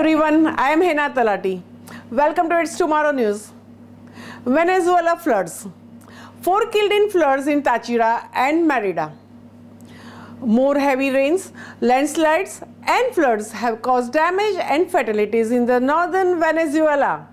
everyone, I am Hena Talati. Welcome to It's Tomorrow News. Venezuela floods. 4 killed in floods in Tachira and Merida. More heavy rains, landslides and floods have caused damage and fatalities in the northern Venezuela.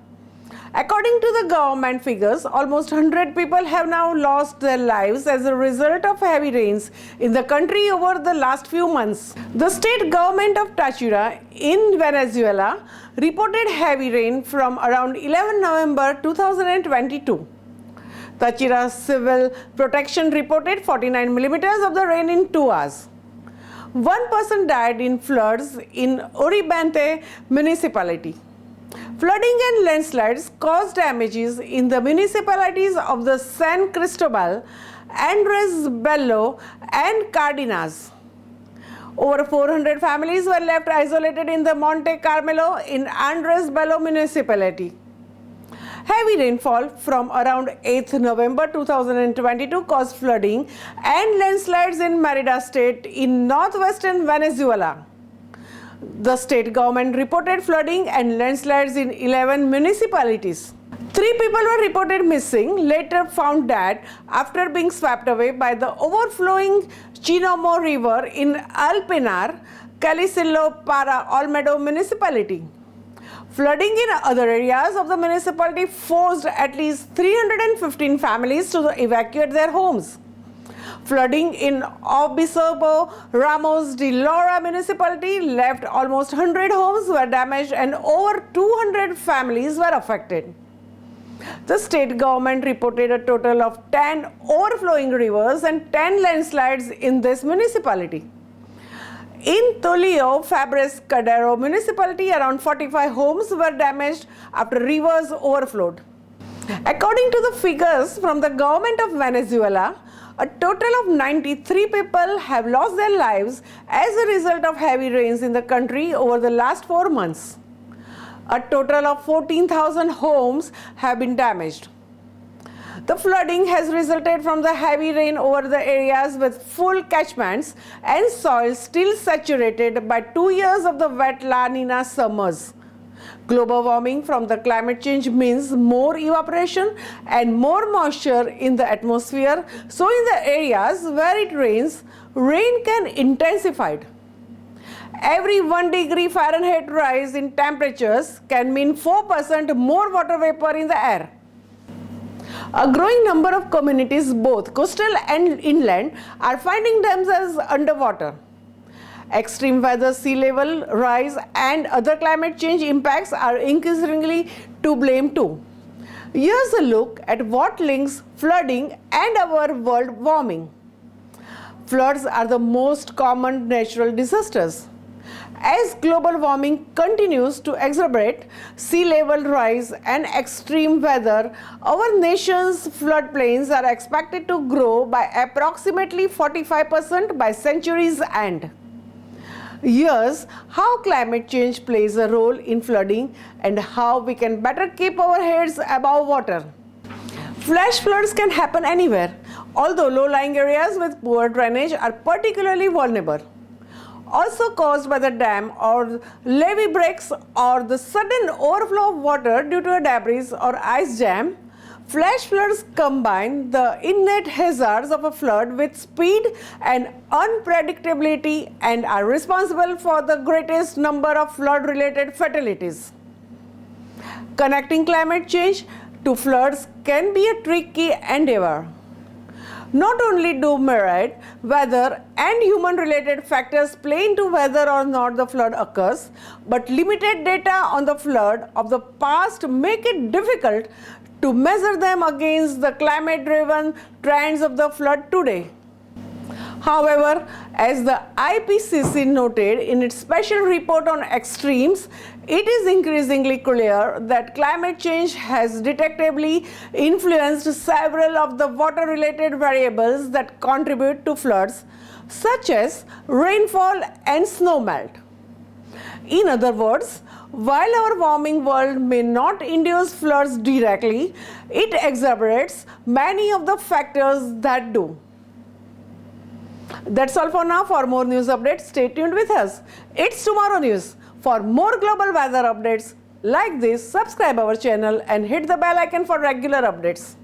According to the government figures, almost 100 people have now lost their lives as a result of heavy rains in the country over the last few months. The state government of Tachira in Venezuela reported heavy rain from around 11 November 2022. Táchira Civil Protection reported 49 millimeters of the rain in 2 hours. One person died in floods in Uribante Municipality. Flooding and landslides caused damages in the municipalities of the San Cristóbal, Andrés Bello and Cárdenas. Over 400 families were left isolated in the Monte Carmelo in Andrés Bello municipality. Heavy rainfall from around 8th November 2022 caused flooding and landslides in Merida state in northwestern Venezuela. The state government reported flooding and landslides in 11 municipalities. 3 people were reported missing, later found dead after being swept away by the overflowing Chinomo River in Alpinar, Calisillo para Olmedo municipality. Flooding in other areas of the municipality forced at least 315 families to evacuate their homes. Flooding in Obispo Ramos de Lora municipality left almost 100 homes were damaged and over 200 families were affected. The state government reported a total of 10 overflowing rivers and 10 landslides in this municipality. In Toledo, Fabres Cadero municipality, around 45 homes were damaged after rivers overflowed. According to the figures from the government of Venezuela, a total of 93 people have lost their lives as a result of heavy rains in the country over the last 4 months. A total of 14,000 homes have been damaged. The flooding has resulted from the heavy rain over the areas with full catchments and soil still saturated by 2 years of the wet La Nina summers. Global warming from the climate change means more evaporation and more moisture in the atmosphere, so in the areas where it rains, rain can intensify. Every 1 degree Fahrenheit rise in temperatures can mean 4% more water vapor in the air. A growing number of communities, both coastal and inland, are finding themselves underwater. Extreme weather, sea level rise and other climate change impacts are increasingly to blame too. Here's a look at what links flooding and our world warming. Floods are the most common natural disasters. As global warming continues to exacerbate sea level rise and extreme weather, our nation's floodplains are expected to grow by approximately 45% by century's end. Here's how climate change plays a role in flooding and how we can better keep our heads above water. Flash floods can happen anywhere, although low-lying areas with poor drainage are particularly vulnerable. Also caused by the dam or levee breaks or the sudden overflow of water due to a debris or ice jam, flash floods combine the innate hazards of a flood with speed and unpredictability and are responsible for the greatest number of flood-related fatalities. Connecting climate change to floods can be a tricky endeavor. Not only do myriad, weather and human-related factors play into whether or not the flood occurs, but limited data on the flood of the past make it difficult to measure them against the climate-driven trends of the flood today. However, as the IPCC noted in its special report on extremes, it is increasingly clear that climate change has detectably influenced several of the water-related variables that contribute to floods, such as rainfall and snowmelt. In other words, while our warming world may not induce floods directly, it exacerbates many of the factors that do. That's all for now. For more news updates, stay tuned with us. It's Tomorrow News. For more global weather updates like this, subscribe our channel and hit the bell icon for regular updates.